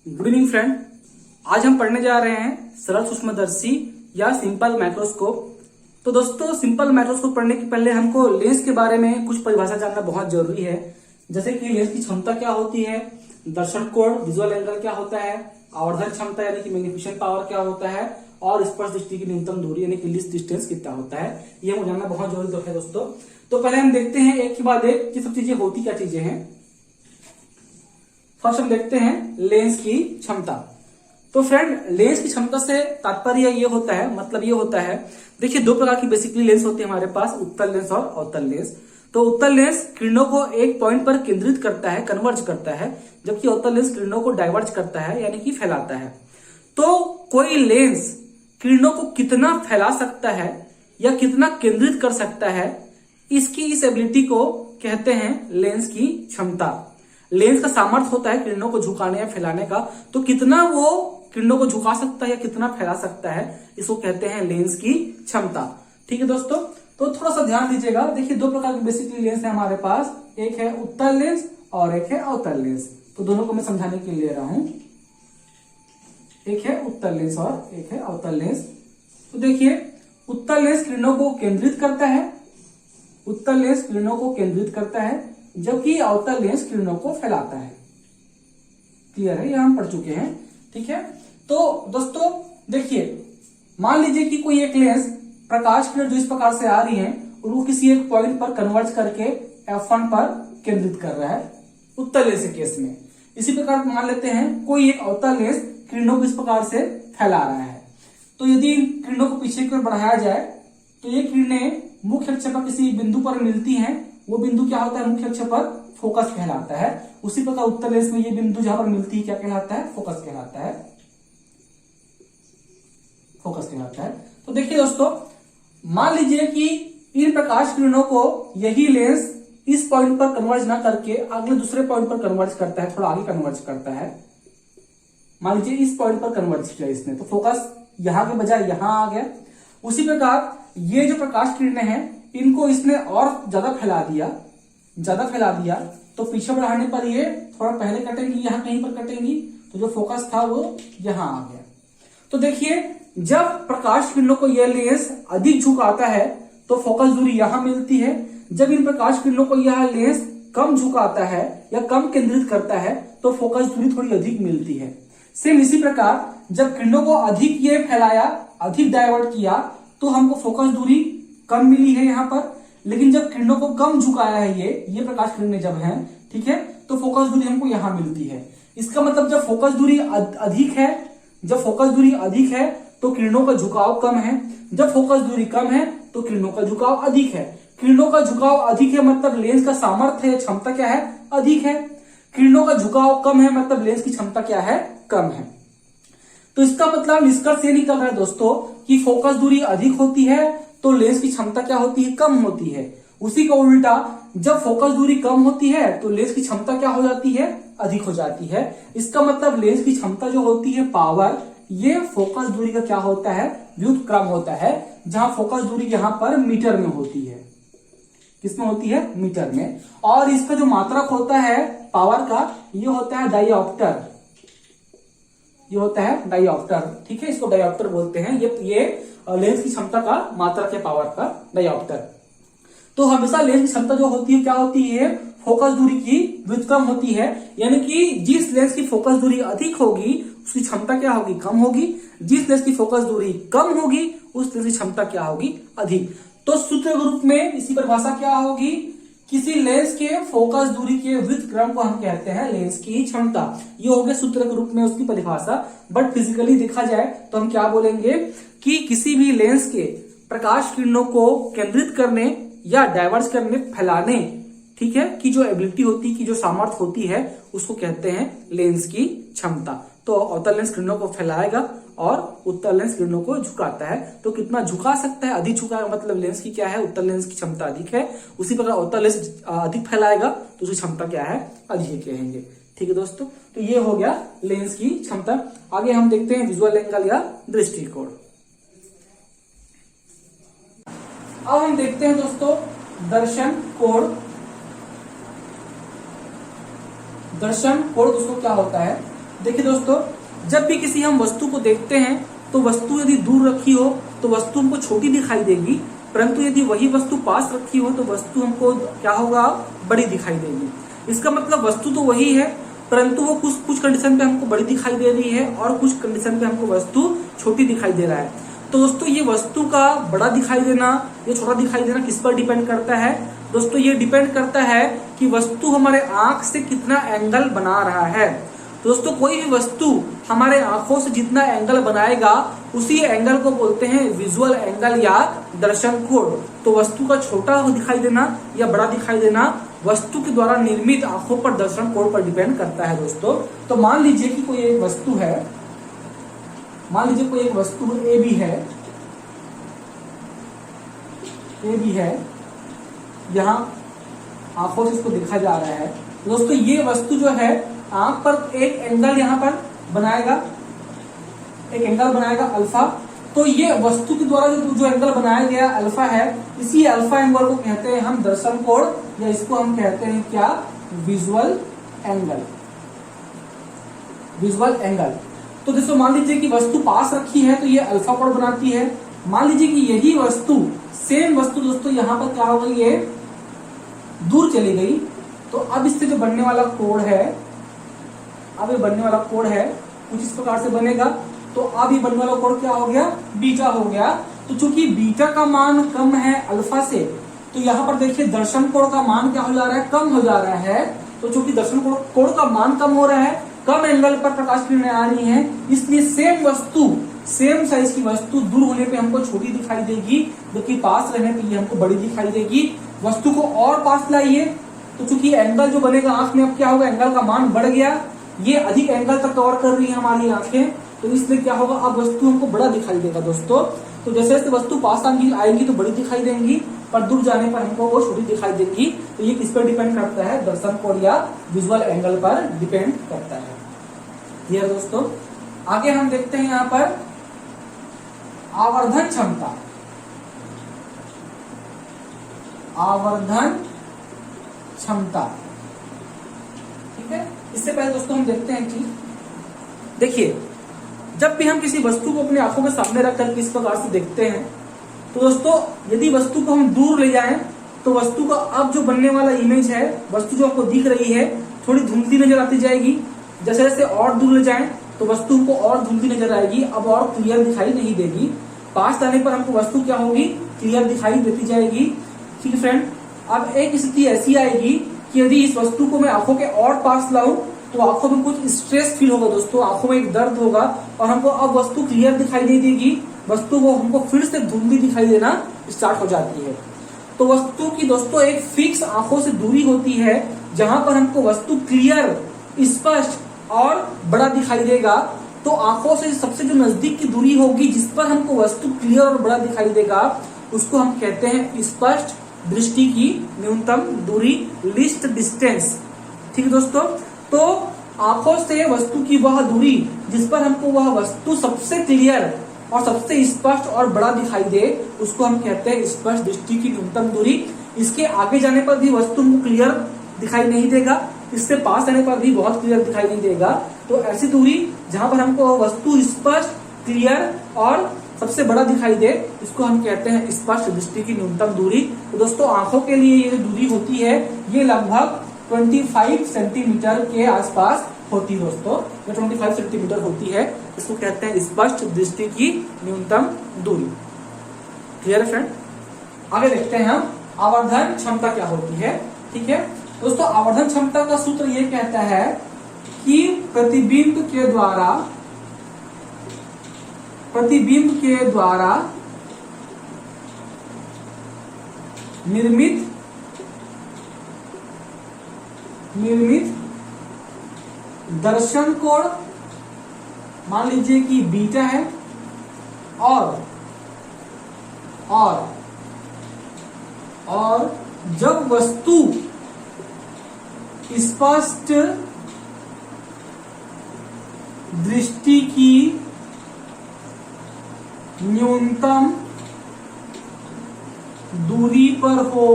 Good evening friend. आज हम पढ़ने जा रहे हैं सरल सूक्ष्मदर्शी या सिंपल माइक्रोस्कोप। तो दोस्तों, सिंपल माइक्रोस्कोप पढ़ने के पहले हमको लेंस के बारे में कुछ परिभाषा जानना बहुत जरूरी है। जैसे कि लेंस की क्षमता क्या होती है, दर्शक कोण विजुअल एंगल क्या होता है, आवर्धक क्षमता यानी कि मैग्निफिकेशन पावर क्या होता है, और स्पर्श दृष्टि की न्यूनतम दूरी यानी कि लीस्ट डिस्टेंस कितना होता है, ये हमें जानना बहुत जरूरी है दोस्तों। तो पहले हम देखते हैं एक के बाद एक कि सब चीजें होती क्या चीजें हैं। फर्स्ट हम देखते हैं लेंस की क्षमता। तो फ्रेंड, लेंस की क्षमता से तात्पर्य ये होता है, मतलब ये होता है, देखिए दो प्रकार की बेसिकली लेंस होती है हमारे पास, उत्तल लेंस और अवतल लेंस। तो उत्तल लेंस किरणों को एक पॉइंट पर केंद्रित करता है, कन्वर्ज करता है, जबकि अवतल लेंस किरणों को डाइवर्ज करता है यानी कि फैलाता है। तो कोई लेंस किरणों को कितना फैला सकता है या कितना केंद्रित कर सकता है, इस एबिलिटी को कहते हैं लेंस की क्षमता। लेंस का सामर्थ्य होता है किरणों को झुकाने या फैलाने का, तो कितना वो किरणों को झुका सकता है या कितना फैला सकता है, इसको कहते हैं लेंस की क्षमता। ठीक है दोस्तों, तो थोड़ा सा ध्यान दीजिएगा। देखिए दो प्रकार के बेसिकली लेंस है हमारे पास, एक है उत्तल लेंस और एक है अवतल लेंस। तो दोनों को मैं समझाने के लिए ले रहा हूं, एक है उत्तल लेंस और एक है अवतल लेंस। तो देखिए उत्तल लेंस किरणों को केंद्रित करता है, उत्तल लेंस किरणों को केंद्रित करता है, जबकि अवतल लेंस किरणों को फैलाता है। क्लियर है, यह हम पढ़ चुके हैं। ठीक है, तो दोस्तों देखिए, मान लीजिए कि कोई एक लेंस प्रकाश किरण जो इस प्रकार से आ रही है और वो किसी एक पॉइंट पर कन्वर्ज करके F1 पर केंद्रित कर रहा है, उत्तल लेंस के केस में। इसी प्रकार मान लेते हैं कोई एक अवतल लेंस किरणों को इस प्रकार से फैला रहा है। तो यदि इन किरणों को पीछे की ओर बढ़ाया जाए तो ये किरणें मुख्य अक्ष पर किसी बिंदु पर मिलती हैं, वो बिंदु क्या होता है, मुख्य अक्ष पर फोकस कहलाता है। उसी प्रकार उत्तल लेंस में ये बिंदु जहां पर मिलती है क्या कहलाता है, फोकस कहलाता है, फोकस कहलाता है। तो देखिए दोस्तों, मान लीजिए कि इन प्रकाश किरणों को यही लेंस इस पॉइंट पर कन्वर्ज ना करके अगले दूसरे पॉइंट पर कन्वर्ज करता है, थोड़ा आगे कन्वर्ज करता है। मान लीजिए इस पॉइंट पर कन्वर्ज किया इसने, तो फोकस यहां के बजाय यहां आ गया। उसी प्रकार ये जो प्रकाश किरणें हैं इनको इसने और ज्यादा फैला दिया, तो पीछे बढ़ाने पर ये थोड़ा पहले कटेंगी, यहां कहीं पर कटेंगी, तो जो फोकस था वो यहां आ गया। तो देखिए जब प्रकाश किरणों को यह लेंस अधिक झुकाता है तो फोकस दूरी यहां मिलती है, जब इन प्रकाश किरणों को यह लेंस कम झुकाता है या कम केंद्रित करता है तो फोकस दूरी थोड़ी अधिक मिलती है। सेम इसी प्रकार जब किरणों को अधिक ये फैलाया, अधिक डाइवर्ट किया, तो हमको फोकस दूरी कम मिली है यहाँ पर। लेकिन जब किरणों को कम झुकाया है ये प्रकाश किरणें जब हैं, ठीक है, तो फोकस दूरी हमको यहां मिलती है। इसका मतलब जब फोकस दूरी अधिक है, जब फोकस दूरी अधिक है तो किरणों का झुकाव कम है, जब फोकस दूरी कम है तो किरणों का झुकाव अधिक है। किरणों का झुकाव अधिक है मतलब लेंस का सामर्थ्य है, क्षमता क्या है, अधिक है। किरणों का झुकाव कम है मतलब लेंस की क्षमता क्या है, कम है। तो इसका मतलब निष्कर्ष ये निकल रहा है दोस्तों कि फोकस दूरी अधिक होती है तो लेंस की क्षमता क्या होती है, कम होती है। उसी का उल्टा जब फोकस दूरी कम होती है तो लेंस की क्षमता क्या हो जाती है, अधिक हो जाती है। इसका मतलब लेंस की क्षमता जो होती है, पावर, ये फोकस दूरी का क्या होता है, व्युत्क्रम होता है, जहां फोकस दूरी यहां पर मीटर में होती है। किसमें होती है, मीटर में। और इसका जो मात्रक होता है पावर का, ये होता है डायोप्टर, ये होता है डायोप्टर। ठीक है, इसको डायोप्टर बोलते हैं। ये लेंस की क्षमता का मात्रक है, पावर का, डायोप्टर। तो हमेशा लेंस की क्षमता जो होती है क्या होती है, फोकस दूरी की व्युत्क्रम होती है। यानी कि जिस लेंस की फोकस दूरी अधिक होगी उसकी क्षमता क्या होगी, कम होगी। जिस लेंस की फोकस दूरी कम होगी उस लेंस की क्षमता क्या होगी, अधिक। तो सूत्र के रूप में इसकी परिभाषा क्या होगी, किसी लेंस के फोकस दूरी के व्युत्क्रम को हम कहते हैं लेंस की क्षमता। ये हो गया सूत्र के रूप में उसकी परिभाषा। बट फिजिकली देखा जाए तो हम क्या बोलेंगे कि किसी भी लेंस के प्रकाश किरणों को केंद्रित करने या डाइवर्ज करने, फैलाने, ठीक है, की जो एबिलिटी होती है, की जो सामर्थ्य होती है, उसको कहते हैं लेंस की क्षमता। तो अवतल लेंस किरणों को फैलाएगा और उत्तल लेंस किरणों को झुकाता है। तो कितना झुका सकता है, अधिक झुकाएगा मतलब लेंस की क्या है, उत्तल लेंस की क्षमता अधिक है। उसी प्रकार अवतल लेंस अधिक फैलाएगा तो उसकी क्षमता क्या है, अधिक कहेंगे। ठीक है दोस्तों, तो ये हो गया लेंस की क्षमता। आगे हम देखते हैं विजुअल एंगल या दृष्टिकोण। अब हम देखते हैं दोस्तों दर्शन कोण। दर्शन कोण दोस्तों क्या होता है, देखिए दोस्तों, जब भी किसी हम वस्तु को देखते हैं तो वस्तु यदि दूर रखी हो तो वस्तु हमको छोटी दिखाई देगी, परंतु यदि वही वस्तु पास रखी हो तो वस्तु हमको क्या होगा, बड़ी दिखाई देगी। इसका मतलब वस्तु तो वही है, परंतु वो कुछ कुछ कंडीशन पे हमको बड़ी दिखाई दे रही है और कुछ कंडीशन पे हमको वस्तु छोटी दिखाई दे रहा है। तो दोस्तों ये वस्तु का बड़ा दिखाई देना या छोटा दिखाई देना किस पर डिपेंड करता है? दोस्तों ये डिपेंड करता है कि वस्तु हमारे आंख से कितना एंगल बना रहा है। दोस्तों कोई भी वस्तु हमारे आंखों से जितना एंगल बनाएगा उसी एंगल को बोलते हैं विजुअल एंगल या दर्शन कोण। तो वस्तु का छोटा दिखाई देना या बड़ा दिखाई देना वस्तु के द्वारा निर्मित आंखों पर दर्शन कोण पर डिपेंड करता है दोस्तों। तो मान लीजिए कि कोई एक वस्तु है, मान लीजिए कोई एक वस्तु ए बी है, यहाँ आंखों से इसको देखा जा रहा है। दोस्तों ये वस्तु जो है आंख पर एक एंगल यहाँ पर बनाएगा, एक एंगल बनाएगा अल्फा। तो ये वस्तु के द्वारा जो एंगल बनाया गया अल्फा है, इसी अल्फा एंगल को कहते हैं हम दर्शन कोण, या इसको हम कहते हैं क्या, विजुअल एंगल, विजुअल एंगल। तो दोस्तों मान लीजिए कि वस्तु पास रखी है तो ये अल्फा कोण बनाती है। मान लीजिए कि यही वस्तु, सेम वस्तु दोस्तों यहाँ पर क्या हो गई, ये दूर चली गई, तो अब इससे जो बनने वाला कोण है, अब ये बनने वाला कोण है कुछ इस प्रकार से बनेगा। तो अब ये बनने वाला कोण क्या हो गया, बीटा हो गया। तो चूंकि बीटा का मान कम है अल्फा से, तो यहाँ पर देखिए दर्शन कोण का मान क्या हो जा रहा है, कम हो जा रहा है। तो चूंकि दर्शन कोण का मान कम हो रहा है, कम एंगल पर प्रकाश किरणें आ रही हैं, इसलिए सेम वस्तु, सेम साइज की वस्तु दूर होने पे हमको छोटी दिखाई देगी, जबकि पास रहने पे ये हमको बड़ी दिखाई देगी। वस्तु को और पास लाइए तो चूंकि एंगल जो बनेगा आंख में, अब क्या होगा, एंगल का मान बढ़ गया, ये अधिक एंगल तक कवर कर रही है हमारी आंखें, तो इसलिए क्या होगा, अब वस्तु हमको बड़ा दिखाई देगा दोस्तों। तो जैसे जैसे वस्तु पास आएंगी तो बड़ी दिखाई देंगी, पर दूर जाने पर हमको वो छोटी दिखाई देंगी। तो ये किस पर डिपेंड करता है, दर्शन कोण या विजुअल एंगल पर डिपेंड करता है। क्लियर दोस्तों? आगे हम देखते हैं यहाँ पर आवर्धन क्षमता। आवर्धन क्षमता, ठीक है। इससे पहले दोस्तों हम देखते हैं कि देखिए, जब भी हम किसी वस्तु को अपनी आंखों के सामने रखकर किस प्रकार से देखते हैं, तो दोस्तों यदि वस्तु को हम दूर ले जाएं तो वस्तु का अब जो बनने वाला इमेज है, वस्तु जो आपको दिख रही है, थोड़ी धुंधली नजर आती जाएगी। जैसे जैसे और दूर ले जाएं तो वस्तु हमको और धुंधली नजर आएगी, अब और क्लियर दिखाई नहीं देगी। पास जाने पर हमको वस्तु क्या होगी, क्लियर दिखाई देती जाएगी। ठीक है फ्रेंड, अब एक स्थिति ऐसी आएगी कि यदि इस वस्तु को मैं आंखों के और पास लाऊं तो आंखों में कुछ स्ट्रेस फील होगा दोस्तों, आंखों में एक दर्द होगा और हमको अब वस्तु क्लियर दिखाई नहीं देगी, वस्तु वो हमको फिर से धुंधली दिखाई देना स्टार्ट हो जाती है। तो वस्तु की दोस्तों एक फिक्स आंखों से दूरी होती है जहां पर हमको वस्तु क्लियर, स्पष्ट और बड़ा दिखाई देगा। तो आंखों से सबसे जो नजदीक की दूरी होगी जिस पर हमको वस्तु क्लियर और बड़ा दिखाई देगा, उसको हम कहते हैं स्पष्ट दृष्टि की न्यूनतम दूरी, लीस्ट डिस्टेंस। ठीक है दोस्तों, तो आंखों से वस्तु की वह दूरी जिस पर हमको वह वस्तु सबसे क्लियर और सबसे स्पष्ट और बड़ा दिखाई दे, उसको हम कहते हैं स्पष्ट दृष्टि की न्यूनतम दूरी। इसके आगे जाने पर भी वस्तु हमको क्लियर दिखाई नहीं देगा, इससे पास जाने पर भी बहुत क्लियर दिखाई नहीं देगा। तो ऐसी दूरी जहां पर हमको वस्तु स्पष्ट, क्लियर और सबसे बड़ा दिखाई दे, इसको हम कहते हैं स्पष्ट दृष्टि की न्यूनतम दूरी। तो दोस्तों आंखों के लिए ये दूरी होती है, ये लगभग 25 सेंटीमीटर के आसपास होती है दोस्तों, ये 25 सेंटीमीटर होती है, इसको कहते हैं स्पष्ट दृष्टि की न्यूनतम दूरी। क्लियर है फ्रेंड? आगे देखते हैं हम आवर्धन क्षमता क्या होती है। ठीक है दोस्तों, आवर्धन क्षमता का सूत्र ये कहता है कि प्रतिबिंब के द्वारा निर्मित दर्शन कोण, मान लीजिए कि बीटा है, और जब वस्तु स्पष्ट दृष्टि की न्यूनतम दूरी पर हो,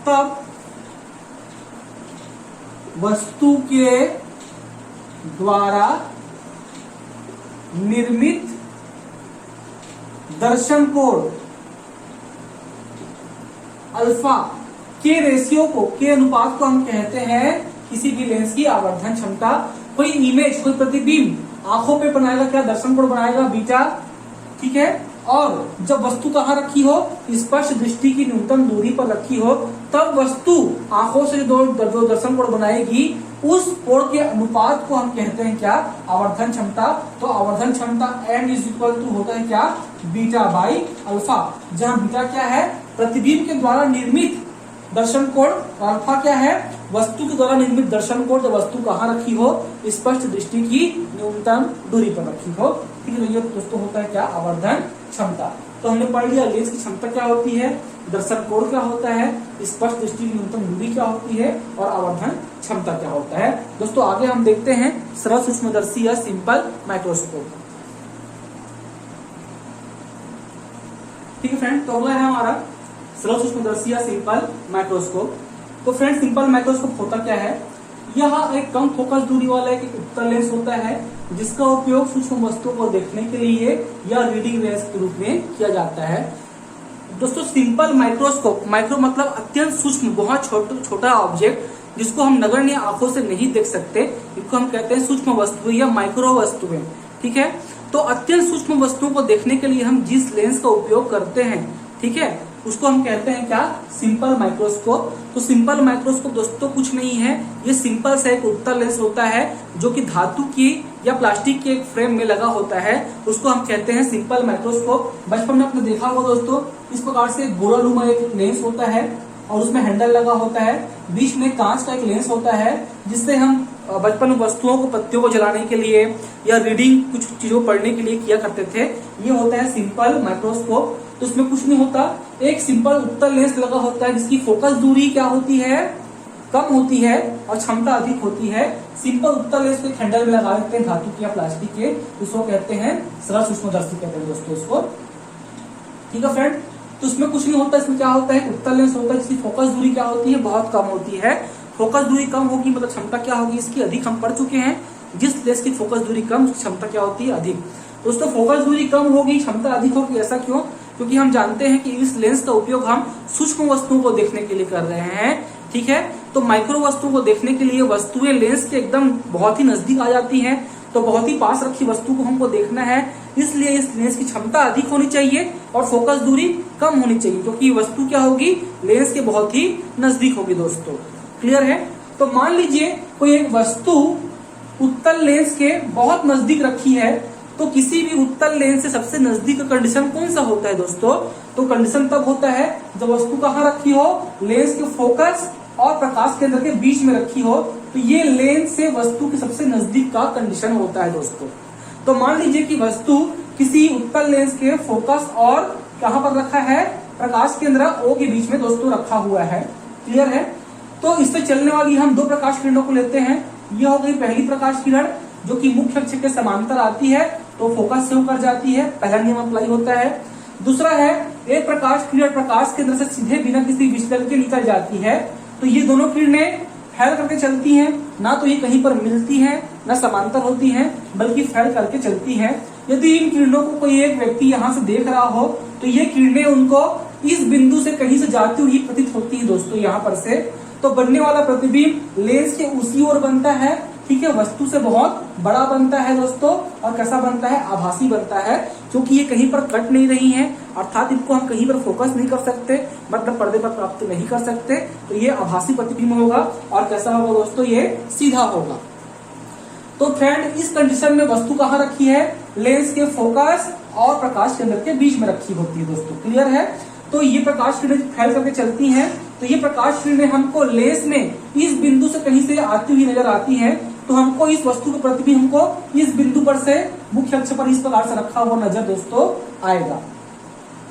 तब वस्तु के द्वारा निर्मित दर्शन कोण अल्फा के रेशियो को, के अनुपात को हम कहते हैं किसी भी लेंस की आवर्धन क्षमता। कोई इमेज, कोई प्रतिबिंब आंखों पे बनाएगा क्या, दर्शन कोण बनाएगा बीटा, ठीक है। और जब वस्तु कहाँ रखी हो, स्पष्ट दृष्टि की न्यूनतम दूरी पर रखी हो, तब वस्तु आंखों से जो दर्शन कोण बनाएगी उस कोण के अनुपात को हम कहते हैं क्या, आवर्धन क्षमता। तो आवर्धन क्षमता n इज इक्वल टू होता है क्या, बीटा बाई अल्फा, जहां बीटा क्या है, प्रतिबिंब के द्वारा निर्मित दर्शन कोण, अल्फा क्या है, वस्तु के द्वारा निर्मित दर्शन कोण जब वस्तु कहाँ रखी हो, स्पष्ट दृष्टि की न्यूनतम दूरी पर रखी हो, ठीक है। तो ये दोस्तों होता है क्या, आवर्धन क्षमता। तो हमने पढ़ लिया लेंस की क्षमता क्या होती है, दर्शन कोण क्या होता है, स्पष्ट दृष्टि की न्यूनतम दूरी क्या होती है, और आवर्धन क्षमता क्या होता है। दोस्तों आगे हम देखते हैं सरल सूक्ष्मदर्शी या सिंपल माइक्रोस्कोप, ठीक है फ्रेंड। तो अगला है हमारा सरल सूक्ष्मदर्शी या सिंपल माइक्रोस्कोप। तो फ्रेंड सिंपल माइक्रोस्कोप होता क्या है, यह एक कम फोकस दूरी वाला एक उत्तल लेंस होता है जिसका उपयोग सूक्ष्म वस्तुओं को देखने के लिए या रीडिंग लेंस के रूप में किया जाता है। दोस्तों सिंपल माइक्रोस्कोप, माइक्रो मतलब अत्यंत सूक्ष्म, बहुत छोटा ऑब्जेक्ट जिसको हम नगण्य आंखों से नहीं देख सकते, इसको हम कहते हैं सूक्ष्म वस्तुएं या माइक्रो वस्तुएं, ठीक है। तो अत्यंत सूक्ष्म वस्तुओं को देखने के लिए हम जिस लेंस का उपयोग करते हैं, ठीक है, उसको हम कहते हैं क्या, सिंपल माइक्रोस्कोप। तो सिंपल माइक्रोस्कोप दोस्तों कुछ नहीं है, ये सिंपल सा एक उत्तल लेंस होता है जो कि धातु की या प्लास्टिक के एक फ्रेम में लगा होता है, उसको हम कहते हैं सिंपल माइक्रोस्कोप। बचपन में आपने देखा होगा दोस्तों, इस प्रकार से गोलानुमा एक लेंस होता है और उसमें हैंडल लगा होता है, बीच में कांच का एक लेंस होता है जिससे हम बचपन में वस्तुओं को, पत्तियों को जलाने के लिए या रीडिंग कुछ चीजों पढ़ने के लिए किया करते थे। ये होता है सिंपल माइक्रोस्कोप। तो उसमें कुछ नहीं होता, एक सिंपल उत्तल लेंस लगा होता है जिसकी फोकस दूरी क्या होती है, कम होती है और क्षमता अधिक होती है। सिंपल उत्तल लेंस को एक हैंडल में लगा देते हैं धातु के या प्लास्टिक के, उसको कहते हैं सरल सूक्ष्मदर्शी कहते हैं दोस्तों इसको, ठीक है फ्रेंड। तो उसमें कुछ नहीं होता, इसमें क्या होता है, उत्तल लेंस होता है जिसकी फोकस दूरी क्या होती है, बहुत कम होती है। फोकस दूरी कम होगी मतलब क्षमता क्या होगी इसकी, अधिक। हम पढ़ चुके हैं जिस लेंस की फोकस दूरी कम उसकी क्षमता क्या होती है, अधिक। दोस्तों फोकस दूरी कम होगी, क्षमता अधिक होगी, ऐसा क्यों, क्योंकि हम जानते हैं कि इस लेंस का उपयोग हम सूक्ष्म वस्तुओं को देखने के लिए कर रहे हैं, ठीक है। तो माइक्रो वस्तुओं को देखने के लिए वस्तुएं लेंस के एकदम बहुत ही नजदीक आ जाती हैं, तो बहुत ही पास रखी वस्तु को हमको देखना है, इसलिए इस लेंस की क्षमता अधिक होनी चाहिए और फोकस दूरी कम होनी चाहिए, क्योंकि वस्तु क्या होगी, लेंस के बहुत ही नजदीक होगी दोस्तों, क्लियर है। तो मान लीजिए कोई एक वस्तु उत्तल लेंस के बहुत नजदीक रखी है, तो किसी भी उत्तल लेंस से सबसे नजदीक का कंडीशन कौन सा होता है दोस्तों, तो कंडीशन तब होता है जब वस्तु कहाँ रखी हो, लेंस के फोकस और प्रकाश केंद्र के बीच में रखी हो, तो ये लेंस से वस्तु के सबसे नजदीक का कंडीशन होता है दोस्तों। तो मान लीजिए कि वस्तु किसी उत्तल लेंस के फोकस और कहाँ पर रखा है, प्रकाश केंद्र O के बीच में दोस्तों रखा हुआ है, क्लियर है। तो इससे चलने वाली हम दो प्रकाश किरणों को लेते हैं। यह हो गई पहली प्रकाश किरण जो कि मुख्य अक्ष के समांतर आती है तो फोकस से होकर जाती है, पहला नियम अप्लाई होता है। दूसरा है एक प्रकाश किरण प्रकाश केंद्र से सीधे बिना किसी विचलन के निकल जाती है, तो ये दोनों किरणें फैल करके चलती हैं, ना तो ये कहीं पर मिलती हैं ना समांतर होती हैं, बल्कि फैल करके चलती हैं। यदि इन किरणों को कोई एक व्यक्ति यहाँ से देख रहा हो तो ये किरणें उनको इस बिंदु से कहीं से जाती हुई प्रतीत होती है दोस्तों, यहाँ पर से। तो बनने वाला प्रतिबिंब लेंस के उसी ओर बनता है, ठीक है, वस्तु से बहुत बड़ा बनता है दोस्तों, और कैसा बनता है, आभासी बनता है, क्योंकि ये कहीं पर कट नहीं रही है, अर्थात इनको हम कहीं पर फोकस नहीं कर सकते, मतलब पर्दे पर प्राप्त नहीं कर सकते, तो ये आभासी प्रतिबिंब होगा। और कैसा होगा दोस्तों, ये सीधा होगा। तो फ्रेंड इस कंडीशन में वस्तु कहाँ रखी है, लेंस के फोकस और प्रकाश केंद्र के बीच में रखी होती है दोस्तों, क्लियर है। तो ये प्रकाश किरणें फैल करके चलती हैं, तो ये प्रकाश किरणें हमको लेंस में इस बिंदु से कहीं से आती हुई नजर आती हैं, तो हमको इस वस्तु का प्रतिबिंब हमको इस बिंदु पर से मुख्य अक्ष पर इस प्रकार से रखा हुआ नजर दोस्तों आएगा,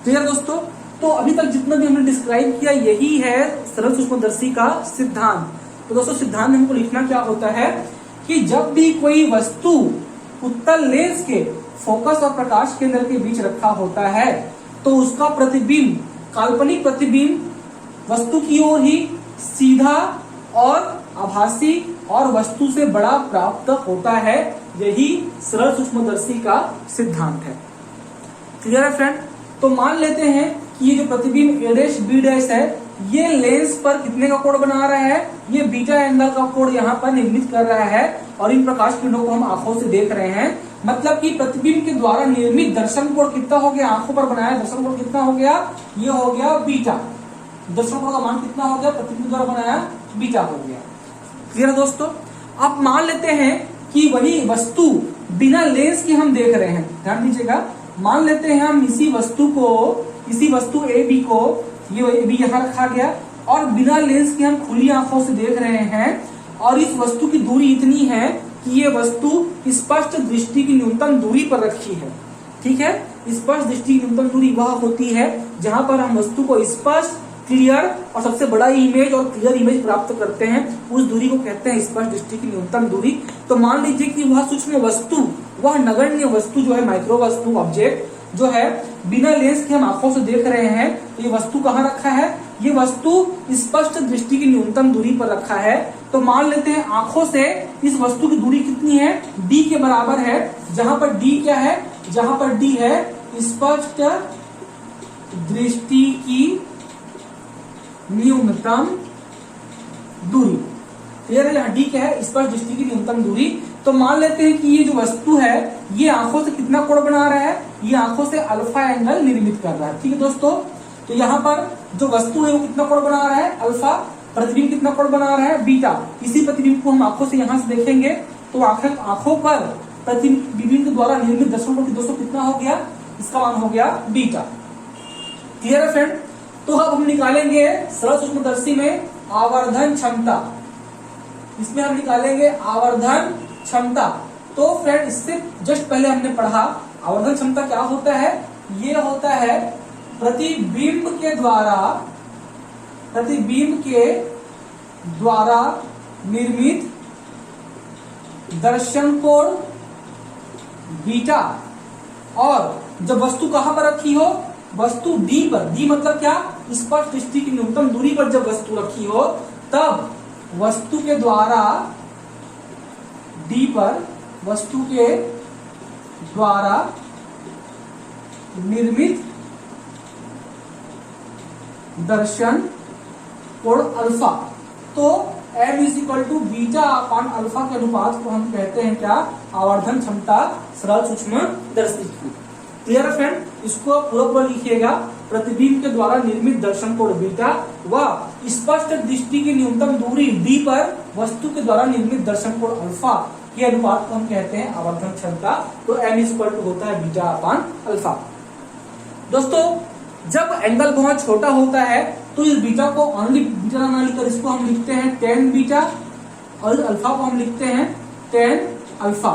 क्लियर दोस्तों। तो अभी तक जितना भी हमने डिस्क्राइब किया यही है सरल सूक्ष्मदर्शी का सिद्धांत। तो दोस्तों सिद्धांत में हमको लिखना क्या होता है कि जब भी कोई वस्तु उत्तल लेंस के फोकस और प्रकाश केंद्र के बीच रखा होता है तो उसका प्रतिबिंब, काल्पनिक प्रतिबिंब वस्तु की ओर ही सीधा और आभासी और वस्तु से बड़ा प्राप्त होता है। यही सरल सूक्ष्मदर्शी का सिद्धांत है। क्लियर है फ्रेंड? तो मान लेते हैं कि ये जो प्रतिबिंब a डैश b डैश है, ये लेंस पर कितने का कोण बना रहा है? ये बीटा एंगल का कोण यहाँ पर निर्मित कर रहा है और इन प्रकाश किरणों को हम आंखों से देख रहे हैं। मतलब कि प्रतिबिंब के द्वारा निर्मित दर्शन कोण कितना हो गया? आंखों पर बनाया दर्शन कोण कितना हो गया? ये हो गया बीटा। दर्शन कोण का मान कितना हो गया? प्रतिबिंब द्वारा बनाया बीटा हो गया। क्लियर है दोस्तों? अब मान लेते हैं कि वही वस्तु बिना लेंस के हम देख रहे हैं। ध्यान दीजिएगा, मान लेते हैं हम इसी वस्तु ए बी को, ये ए बी यहाँ रखा गया और बिना लेंस के हम खुली आंखों से देख रहे हैं और इस वस्तु की दूरी इतनी है कि ये वस्तु स्पष्ट दृष्टि की न्यूनतम दूरी पर रखी है। ठीक है, स्पष्ट दृष्टि की न्यूनतम दूरी वह होती है जहां पर हम वस्तु को स्पष्ट, क्लियर और सबसे बड़ा इमेज और क्लियर इमेज प्राप्त करते हैं। उस दूरी को कहते हैं स्पष्ट दृष्टि की न्यूनतम दूरी। तो मान लीजिए कि वह सूक्ष्म वस्तु, वह नगण्य वस्तु जो है, माइक्रो वस्तु, ऑब्जेक्ट जो है, बिना लेंस के हम आंखों से देख रहे हैं। तो ये वस्तु कहाँ रखा है? ये वस्तु स्पष्ट दृष्टि की न्यूनतम दूरी पर रखा है। तो मान लेते हैं आंखों से इस वस्तु की दूरी कितनी है? d के बराबर है। जहां पर d क्या है? जहां पर d है स्पष्ट दृष्टि की न्यूनतम दूरी। क्लियर है? यहाँ d क्या है? स्पष्ट दृष्टि की न्यूनतम दूरी। तो मान लेते हैं कि ये जो वस्तु है ये आंखों से कितना कोण बना रहा है? ये आंखों से अल्फा एंगल निर्मित कर रहा है। ठीक है दोस्तों, तो यहाँ पर जो वस्तु है वो कितना कोण बना रहा है? अल्फा। प्रतिबिंब कितना कोण बना रहा है? बीटा। इसी प्रतिबिंब को हम आंखों से यहाँ से देखेंगे तो आंखों पर प्रतिबिंब के द्वारा निर्मित दर्शन कोण दोस्तों कितना हो गया? इसका मान हो गया बीटा। क्लियर है फ्रेंड? तो अब हम निकालेंगे सरल सूक्ष्मदर्शी में आवर्धन क्षमता। इसमें हम निकालेंगे आवर्धन क्षमता। तो फ्रेंड इससे जस्ट पहले हमने पढ़ा आवर्धन क्षमता क्या होता है? ये होता है प्रतिबिंब के द्वारा निर्मित दर्शन कोण बीटा, और जब वस्तु कहां पर रखी हो? वस्तु डी पर। डी मतलब क्या? स्पष्ट दृष्टि की न्यूनतम दूरी पर जब वस्तु रखी हो तब वस्तु के द्वारा डी पर, वस्तु के द्वारा निर्मित दर्शन कोण अल्फा। तो m is equal to beta अपान अल्फा के अनुपात को हम कहते हैं क्या? आवर्धन क्षमता सरल सूक्ष्मदर्शी की। क्लियर है फ्रेंड? इसको पूरा लिखिएगा। प्रतिबिंब के द्वारा निर्मित दर्शन कोण बीटा व स्पष्ट दृष्टि की न्यूनतम दूरी d पर वस्तु के द्वारा निर्मित दर्शन कोण अल्फा के अनुपात को हम कहते हैं आवर्धन क्षमता। तो m इज इक्वल टू होता है बीटा अपान अल्फा। दोस्तों जब एंगल बहुत छोटा होता है तो इस बीटा को ओनली बीटा ना लिखकर इसको हम लिखते हैं tan बीटा और अल्फा को हम लिखते हैं tan अल्फा।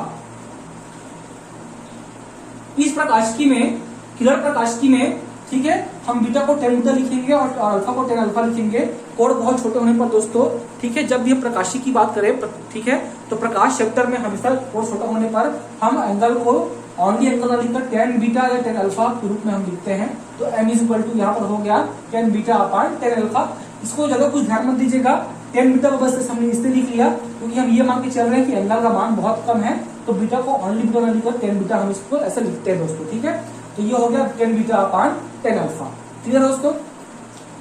इस प्रकाशिकी में, क्लियर प्रकाशिकी में, ठीक है, हम बीटा को tan बीटा लिखेंगे और अल्फा को tan अल्फा लिखेंगे। कोण बहुत छोटे होने पर दोस्तों, ठीक है, जब भी हम प्रकाशिकी की बात करें, ठीक है, तो प्रकाश सेक्टर में हमेशा कोण छोटा होने पर हम एंगल को ओनली एंगल ना लिखकर tan बीटा या tan अल्फा के रूप में हम लिखते हैं। तो m इज इक्वल टू यहाँ पर हो गया tan बीटा अपान tan अल्फा। इसको ज्यादा कुछ ध्यान मत दीजिएगा, tan बीटा को बस हमने इससे लिख लिया क्योंकि हम ये मान के चल रहे हैं कि एंगल का मान बहुत कम है। तो बीटा को ओनली बीटा ना लिखकर tan बीटा हम इसको ऐसे लिखते हैं दोस्तों। ठीक है, तो ये हो गया tan बीटा अपान tan अल्फा। क्लियर दोस्तों?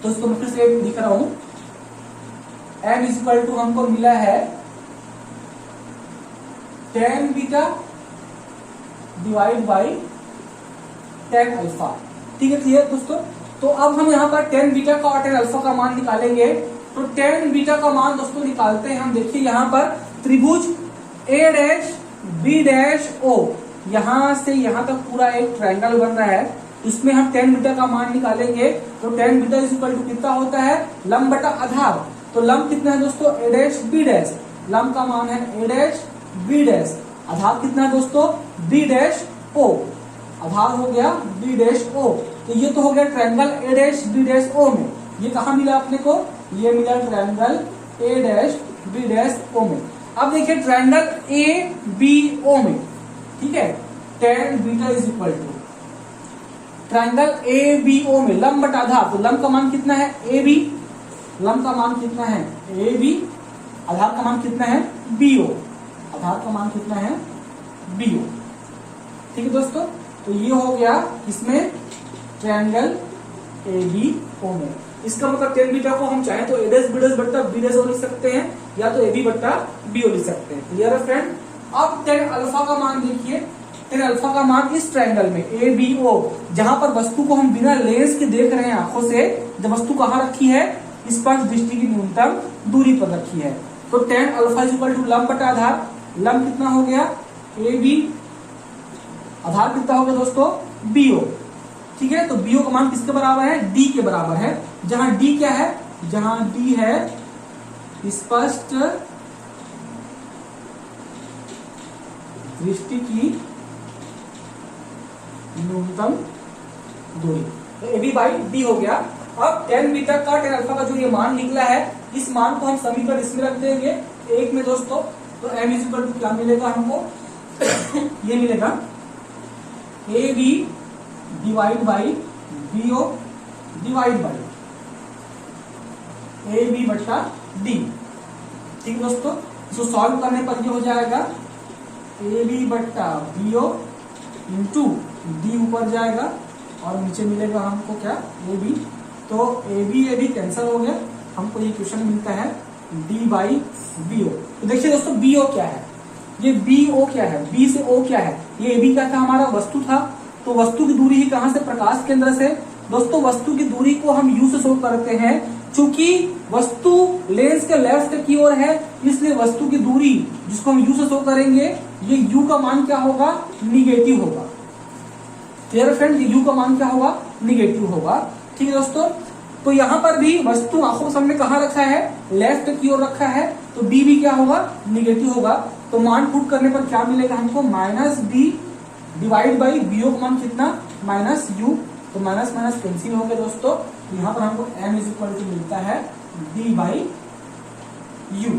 तो इसको मैं फिर से लिख रहा हूं, m इज इक्वल टू हमको मिला है tan beta divide by tan alpha. ठीक है, क्लियर दोस्तों? तो अब हम यहाँ पर tan बीटा का और tan अल्फा का मान निकालेंगे। तो tan बीटा का मान दोस्तों निकालते हैं हम। देखिए यहाँ पर त्रिभुज a dash b dash o, यहाँ से यहाँ तक पूरा एक ट्रायंगल बन रहा है। इसमें हम tan बीटा का मान निकालेंगे। तो tan beta is equal to कितना होता है? लंब बटा आधार। तो लंब कितना है दोस्तों? a dash b dash. लंब का मान है a डैश b डैश। आधार कितना है दोस्तों? b dash o। आधार हो गया b डैश o। तो ये तो हो गया triangle a dash b dash o में। ये कहाँ मिला अपने को? ये मिला triangle a dash b dash o में। अब देखिए ट्रायंगल a b o में, ठीक है, tan beta is equal to triangle a b o में लंब बटा आधार। तो लंब का मान कितना है? a b। लंब का मान कितना है? a b। आधार का मान कितना है? बीओ। आधार का मान कितना है, बीओ। ठीक है दोस्तों, तो ये हो गया इसमें ट्रायंगल ABO में। इसका मतलब टेन बीटा को हम चाहे तो A डैश B डैश बट्टा B डैश लिख सकते हैं, या तो AB बट्टा BO लिख सकते हैं। क्लियर है फ्रेंड। अब टेन अल्फा का मान देखिए, टेन अल्फा का मान इस ट्रायंगल में ABO, जहां पर वस्तु को हम बिना लेंस के देख रहे हैं आंखों से, जब वस्तु कहां रखी है, स्पर्श दृष्टि की न्यूनतम दूरी पर रखी है। तो tan alpha is equal to लंब बटा आधार। लंब कितना हो गया, AB, आधार कितना हो गया दोस्तों, BO। ठीक है, तो BO का मान किसके बराबर है, D के बराबर है। जहां D क्या है, जहां D है स्पष्ट दृष्टि की न्यूनतम दूरी, तो AB बाई D हो गया। अब टेन बीटा का टेन अल्फा का जो ये मान निकला है, इस मान को हम समीकरण इसमें रख देंगे एक में दोस्तों। तो M इज इक्वल टू क्या मिलेगा हमको ये मिलेगा AB divide by BO divide by AB बट्टा D। ठीक दोस्तों, इसको सॉल्व करने पर ये हो जाएगा AB बट्टा BO इंटू D ऊपर जाएगा और नीचे मिलेगा हमको क्या, AB। तो AB कैंसिल हो गया, हमको ये क्वेश्चन मिलता है D बाई BO। तो देखिए दोस्तों BO क्या है, ये BO क्या है, B से O क्या है, ये AB क्या था, हमारा वस्तु था। तो वस्तु की दूरी ही कहां से, प्रकाश केंद्र से। दोस्तों वस्तु की दूरी को हम U से शो करते हैं, चूंकि वस्तु लेंस के लेफ्ट की ओर है, इसलिए वस्तु की दूरी जिसको हम U से शो करेंगे, ये U का मान क्या होगा, निगेटिव होगा। क्लियर फ्रेंड, ये U का मान क्या होगा, निगेटिव होगा। ठीक है दोस्तों, तो यहां पर भी वस्तु आंखों के सामने कहां रखा है, लेफ्ट की ओर रखा है, तो D भी क्या होगा, निगेटिव होगा। तो मान पुट करने पर क्या मिलेगा हमको, minus D divide by BO का मान कितना, माइनस U। तो माइनस माइनस कैंसिल हो गया दोस्तों। यहाँ पर हमको M इज इक्वल टू मिलता है D बाई U।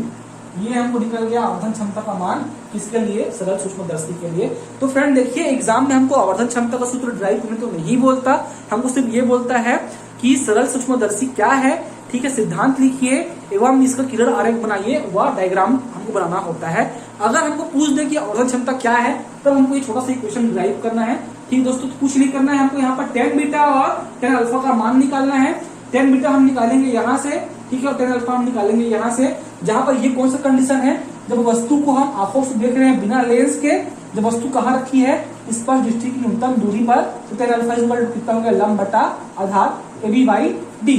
ये हमको निकल गया आवर्धन क्षमता का मान, किसके लिए, सरल सूक्ष्मदर्शी के लिए। तो फ्रेंड देखिए, एग्जाम में हमको आवर्धन क्षमता का सूत्र ड्राइव करने तो नहीं बोलता, हमको सिर्फ ये बोलता है कि सरल सूक्ष्मदर्शी क्या है। ठीक है, सिद्धांत लिखिए एवं इसका किरण आरेख बनाइए, वह डायग्राम हमको बनाना होता है। अगर हमको पूछ दे कि आवर्धन क्षमता क्या है, तब हमको ये छोटा सा क्वेश्चन ड्राइव करना है। ठीक दोस्तों, तो कुछ नहीं करना है, हमको यहाँ पर टेन बीटा और टेन अल्फा का मान निकालना है। टेन बीटा हम निकालेंगे यहाँ से, ठीक है, और टेन अल्फा हम निकालेंगे यहाँ से। जहां पर ये कौन सा कंडीशन है, जब वस्तु को हम आंखों से देख रहे हैं बिना लेंस के, जब वस्तु कहाँ रखी है, स्पर्श दृष्टि की न्यूनतम दूरी पर। तो टेन अल्फा इक्वल कितना हो गया, लंब बटा आधार AB बाई D।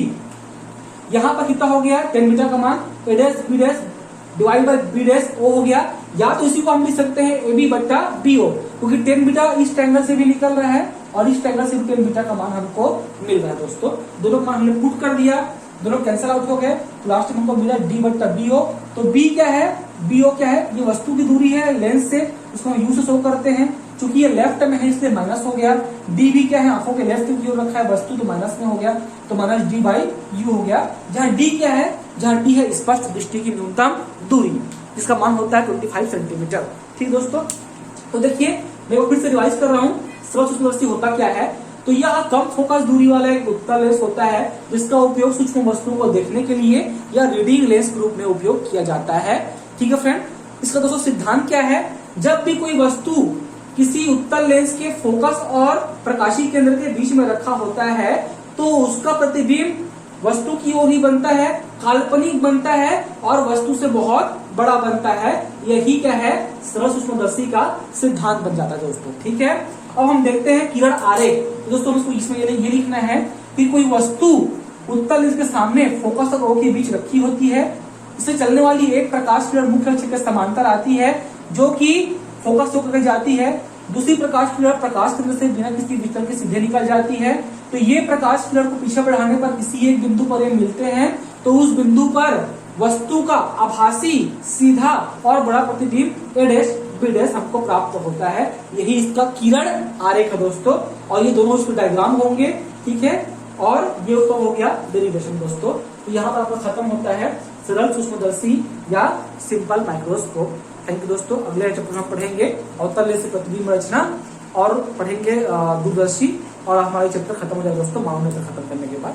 यहाँ पर कितना हो गया, टेन बीटा का मान A dash B dash divide by B dash O हो गया। या तो इसी को हम लिख सकते हैं AB बट्टा BO, क्योंकि टेन बीटा इस ट्रायंगल से भी निकल रहा है और इस ट्रायंगल से भी टेन बीटा का मान हमको मिल रहा है दोस्तों। दोनों मान हमने पुट कर दिया, दोनों कैंसिल आउट हो गए, तो लास्ट में हमको मिला D बट्टा BO। तो B क्या है, BO क्या है, ये वस्तु की दूरी है लेंस से, उसको हम U से शो करते हैं। चूंकि ये लेफ्ट में है इसलिए माइनस हो गया। D भी क्या है, आंखों के लेफ्ट की ओर रखा है वस्तु, तो माइनस में हो गया, तो माइनस D बाई U हो गया। जहाँ D क्या है, जहाँ D है स्पष्ट दृष्टि की न्यूनतम दूरी, जिसका मान होता है 25 सेंटीमीटर। ठीक दोस्तों, तो देखिए मैं वो फिर से रिवाइज कर रहा हूँ, सरल सूक्ष्मदर्शी होता क्या है। तो यह कम फोकस दूरी वाला एक उत्तल लेंस होता है, जिसका उपयोग सूक्ष्म वस्तुओं को देखने के लिए या रीडिंग लेंस के रूप में उपयोग किया जाता है। ठीक है फ्रेंड, इसका दोस्तों सिद्धांत क्या है, जब भी कोई वस्तु किसी उत्तल लेंस के फोकस और प्रकाशीय केंद्र के बीच में रखा होता है, तो उसका प्रतिबिंब वस्तु की ओर ही बनता है, काल्पनिक बनता है और वस्तु से बहुत बड़ा बनता है। यही क्या है, सरल सूक्ष्मदर्शी का सिद्धांत बन जाता है दोस्तों। ठीक है, अब हम देखते हैं किरण आरेख। तो दोस्तों इसको इसमें ये लिखना है कि कोई वस्तु उत्तल लेंस के सामने फोकस और O के बीच रखी होती है, इससे चलने वाली एक प्रकाश किरण मुख्य अक्ष के समांतर आती है, जो कि फोकस होकर जाती है। दूसरी प्रकाश किरण प्रकाश केंद्र से बिना किसी विचलन के सीधे निकल जाती है। तो ये प्रकाश किरण को पीछे बढ़ाने पर किसी एक बिंदु पर ये मिलते हैं, तो उस बिंदु पर वस्तु का आभासी सीधा और बड़ा प्रतिबिंब A डैश B डैश हमको प्राप्त होता है। यही इसका किरण आरेख है दोस्तों, और ये दोनों उसके डायग्राम होंगे। ठीक है, और ये तो हो गया डेरिवेशन दोस्तों। तो यहाँ पर आपका खत्म होता है सरल सूक्ष्मदर्शी या सिंपल माइक्रोस्कोप। थैंक यू दोस्तों, अगले चैप्टर में पढ़ेंगे अवतल लेंस से प्रतिबिंब रचना और पढ़ेंगे दूरदर्शी, और हमारे चैप्टर खत्म हो जाएगा दोस्तों मानव नेत्र खत्म करने के बाद।